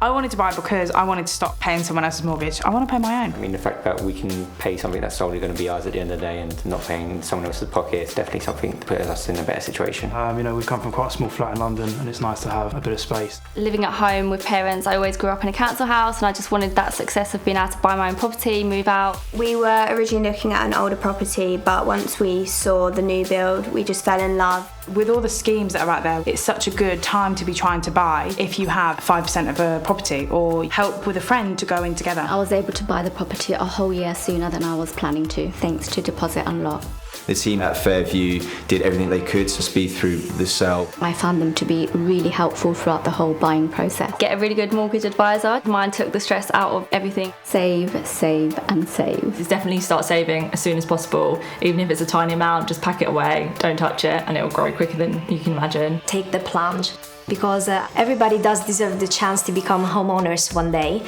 I wanted to buy it because I wanted to stop paying someone else's mortgage. I want to pay my own. I mean, the fact that we can pay something that's solely going to be ours at the end of the day and not paying someone else's pocket is definitely something to put us in a better situation. We come from quite a small flat in London, and it's nice to have a bit of space. Living at home with parents, I always grew up in a council house, and I just wanted that success of being able to buy my own property, move out. We were originally looking at an older property, but once we saw the new build, we just fell in love. With all the schemes that are out there, it's such a good time to be trying to buy if you have 5% of a property or help with a friend to go in together. I was able to buy the property a whole year sooner than I was planning to, thanks to Deposit Unlock. The team at Fairview did everything they could to speed through the sale. I found them to be really helpful throughout the whole buying process. Get a really good mortgage advisor. Mine took the stress out of everything. Save, save and save. It's definitely start saving as soon as possible. Even if it's a tiny amount, just pack it away, don't touch it, and it will grow quicker than you can imagine. Take the plunge, because everybody does deserve the chance to become homeowners one day.